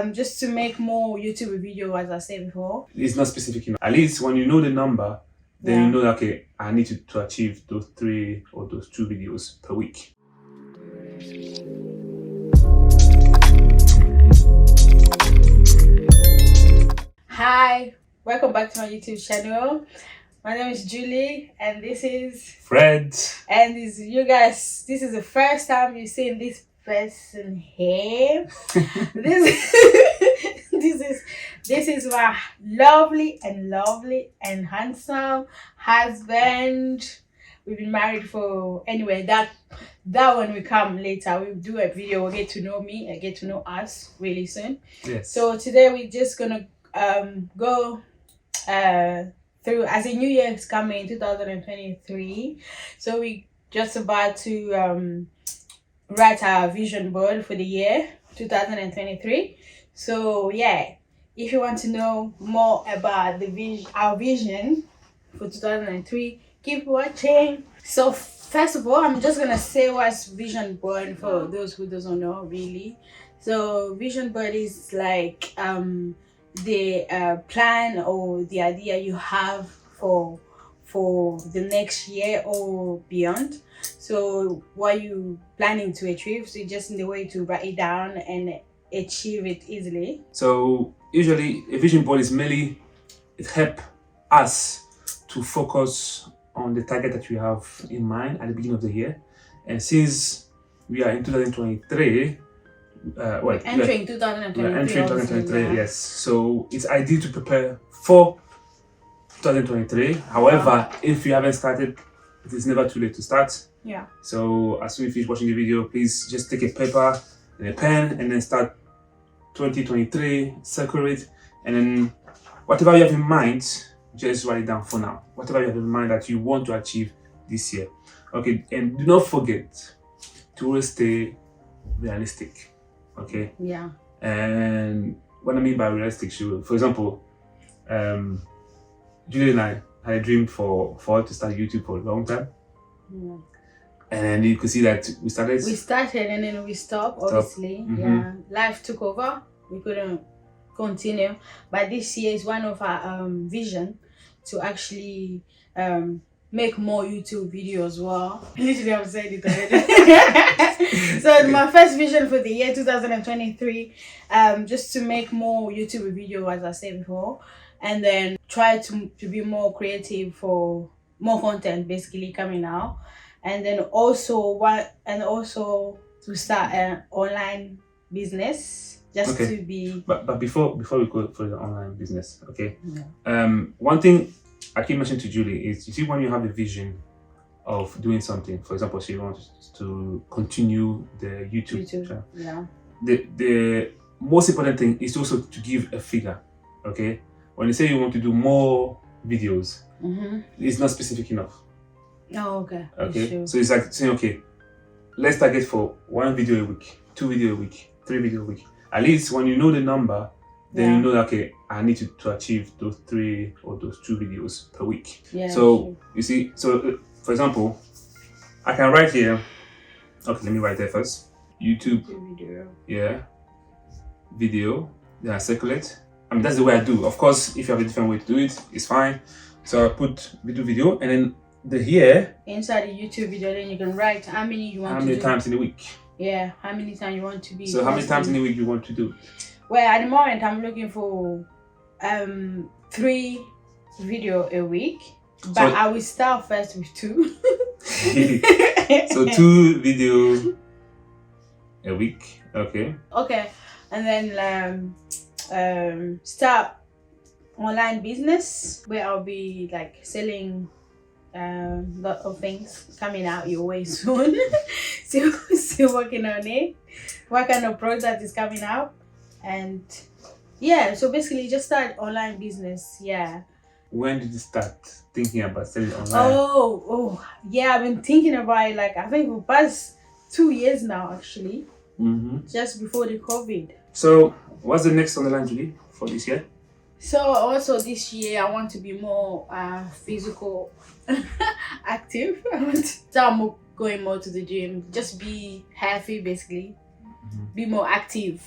just to make more YouTube video, as I said before. It's not specific enough. At least when you know the number, then you know that, okay, I need to achieve those 3 or those 2 videos per week. Hi, welcome back to my YouTube channel. My name is Julie and this is Fred. And this is the first time you've seen this person here. This is my lovely and handsome husband. We've been married for, anyway, that one will come later. We'll do a video, we'll get to know me and get to know us really soon. Yes. So today we're just gonna go through, as a new year is coming, 2023. So we just about to write our vision board for the year 2023. So yeah, if you want to know more about our vision for 2003, keep watching. So first of all, I'm just gonna say what's vision board for those who doesn't know really. So vision board is like the plan or the idea you have for the next year or beyond. So what you planning to achieve, so just in the way to write it down and achieve it easily. So usually a vision board is mainly, it helps us to focus on the target that we have in mind at the beginning of the year. And since we are in 2023, entering 2023, yes. So it's ideal to prepare for 2023. However, if you haven't started, it is never too late to start. Yeah. So as soon as you finish watching the video, please just take a paper and a pen and then start 2023, circle it, and then whatever you have in mind, just write it down for now. Whatever you have in mind that you want to achieve this year. Okay, and do not forget to always stay realistic. Okay. Yeah. And what I mean by realistic, for example, Julie and I had a dream for us to start YouTube for a long time. Yeah. And you could see that we started and then we stopped, obviously. Mm-hmm. Yeah, life took over, we couldn't continue, but this year is one of our vision to actually make more YouTube videos as well. Literally, I've said it already. So my first vision for the year 2023, just to make more YouTube video, as I said before, and then try to be more creative for more content basically coming out, and then also to start an online business, just to be. But before we go for the online business, okay. Yeah. One thing I keep mentioning to Julie is, you see, when you have a vision of doing something, for example, she wants to continue the YouTube channel. Yeah. The most important thing is also to give a figure. Okay. When you say you want to do more videos, it's not specific enough. Oh, okay. Okay. Sure. So it's like saying, okay, let's target for 1 video a week, 2 video a week, 3 video a week. At least when you know the number, then you know that, okay, I need to achieve those 3 or those 2 videos per week. Yeah. So you see, so for example, I can write here. Okay, let me write there first. YouTube video. Yeah. Video. Then I circulate. I mean, that's the way I do. Of course, if you have a different way to do it, it's fine. So I put video, and then inside the YouTube video, then you can write how many you want to do. How many times in a week? Yeah, how many times you want to be. So how many times in a week you want to do? Well, at the moment I'm looking for 3 video a week, but so I will start first with 2. So 2 video a week. Okay. Okay, and then start online business where I'll be like selling lot of things coming out your way soon. still working on it, what kind of product is coming out, and yeah, so basically just start online business. Yeah. When did you start thinking about selling online? Oh yeah, I've been thinking about it, like I think for the past 2 years now actually. Just before the COVID. So what's the next on the line, Julie, for this year? So also this year I want to be more physical active. I want to start going more to the gym, just be healthy basically. Be more active,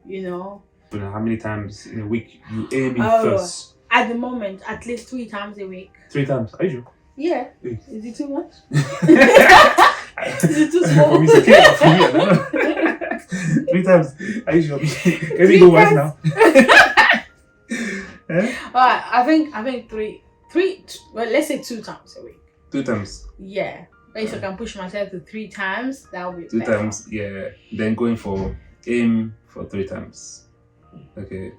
you know. You know, how many times in a week you aim in Oh. first? At the moment, at least 3 times a week. 3 times. Are you sure? Yeah. Hey. Is it too much? Is it too small? For me, it's okay. For me, I don't know. 3 times. Are you sure? Can we go right now? I think three. Well, let's say 2 times a week. 2 times. Yeah. But if I can push myself to 3 times, that would be 2 better. times. Yeah. Then going for aim for 3 times. Okay.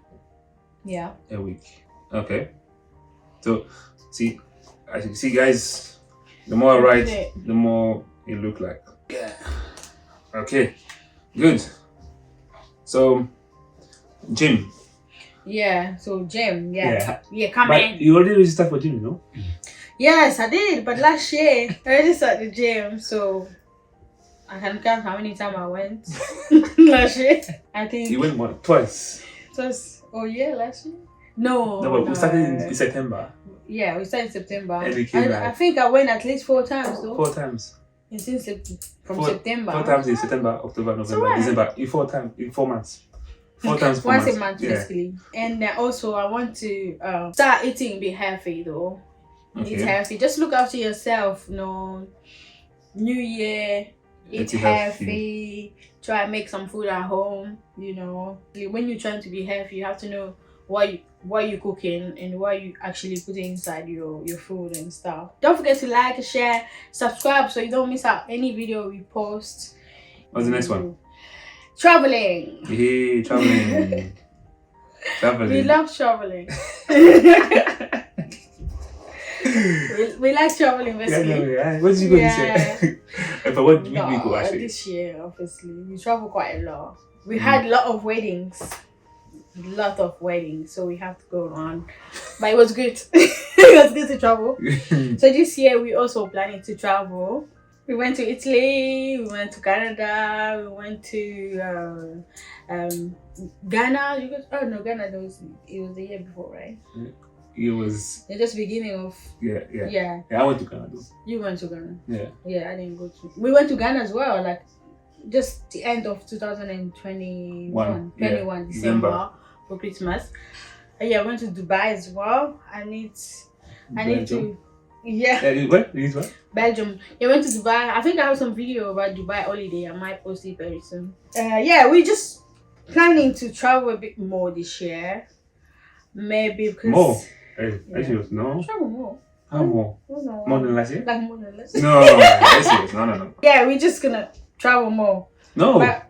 Yeah. A week. Okay. So, see, as you can see, guys, the more I write, the more it look like. Yeah. Okay. Good. So, gym. Yeah. So gym. Yeah. Yeah. Come But in. you already registered for gym, you know? Yes, I did. But last year I already started the gym, so I can count how many times I went last year. I think You went what? Twice. it was last year. No, No, but we started in September. Yeah, we started in September. And we came I back. think I went at least 4 times though. 4 times. Since from 4 September. 4 times in September, October, November, alright. December. In 4 times. In 4 months. 4 times. 4 Once months. a month, Yeah. basically. And also, I want to start eating a bit healthy though. Eat Okay. healthy. Just look after yourself. You know, New Year. Eat Eat healthy. Try and make some food at home. You know, when you're trying to be healthy, you have to know what you're cooking and what you actually put inside your food and stuff. Don't forget to like, share, subscribe so you don't miss out any video we post. What's the next one? Traveling. Hey, traveling. Traveling. We love traveling. we like traveling basically. Yeah. Where did you go this year? But what did we go actually? This year, obviously, we travel quite a lot. We had a lot of weddings, so we have to go around. But it was good. It was good to travel. So this year, we also planning to travel. We went to Italy. We went to Canada. We went to Ghana. Ghana. It was the year before, right? It was Just beginning of. Yeah. I went to Canada. You went to Ghana. Yeah. I didn't go to. We went to Ghana as well, like just the end of 2021, 21 December for Christmas. I went to Dubai as well. I need to. Yeah. What? What? Belgium. Yeah, went to Dubai. I think I have some video about Dubai holiday. I might post it very soon. We just planning to travel a bit more this year. Maybe because more. Hey, no. Travel more. How more? More than last year? Like more than less. No, that's no. Yeah, we're just gonna travel more. No. But,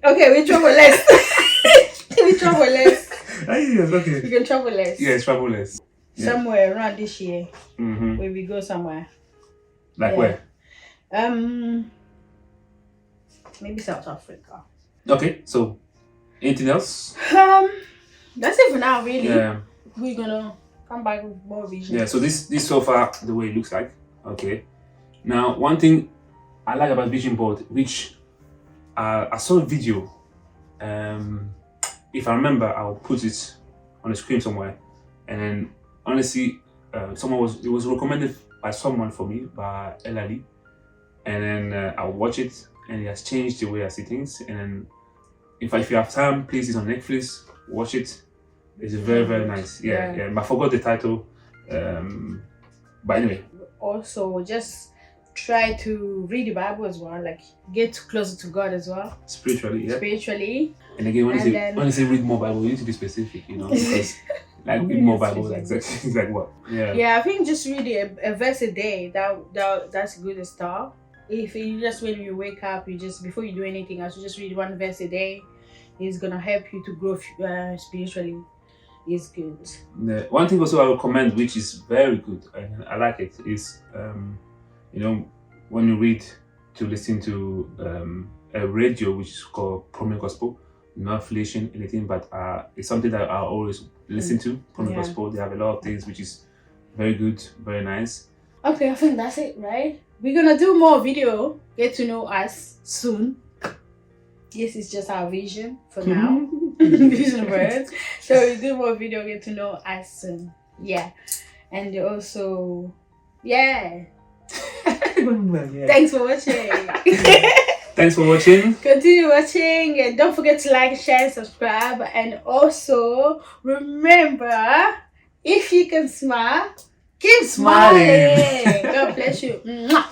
okay, we travel less. We travel less. Okay. We can travel less. Yes, travel less. Yeah. Somewhere around this year. Mm-hmm. Where we go somewhere. Like where? Maybe South Africa. Okay, so anything else? That's it for now, really. Yeah. We're gonna come back with more vision. Yeah, so this so far the way it looks like. Okay. Now one thing I like about vision board, which I saw a video. If I remember, I'll put it on the screen somewhere. And then honestly, it was recommended by someone for me, by Elali. And then I'll watch it, and it has changed the way I see things. And then if you have time, please, it's on Netflix. Watch it. It's very, very nice. Yeah. I forgot the title. But anyway. Also, just try to read the Bible as well. Like, get closer to God as well. Spiritually, yeah. Spiritually. And again, when you say read more Bible, you need to be specific, you know, because like read more Bible, like exactly like what? Yeah. Yeah, I think just read a verse a day. That's a good start. If you just when you wake up, you just before you do anything else, you just read 1 verse a day. It's gonna help you to grow spiritually. It's good. The one thing also I recommend, which is very good and I like it, is when you read, to listen to a radio which is called Prominent Gospel. No affiliation, anything, but it's something that I always listen to. Prominent Gospel. They have a lot of things which is very good, very nice. Okay, I think that's it, right? We're gonna do more video. Get to know us soon. This is just our vision for now. Vision words. So we do more video, get to know us soon. Yeah. And also, Thanks for watching. Thanks for watching. Continue watching and don't forget to like, share, and subscribe. And also remember, if you can smile, keep smiling. God bless you. Mwah.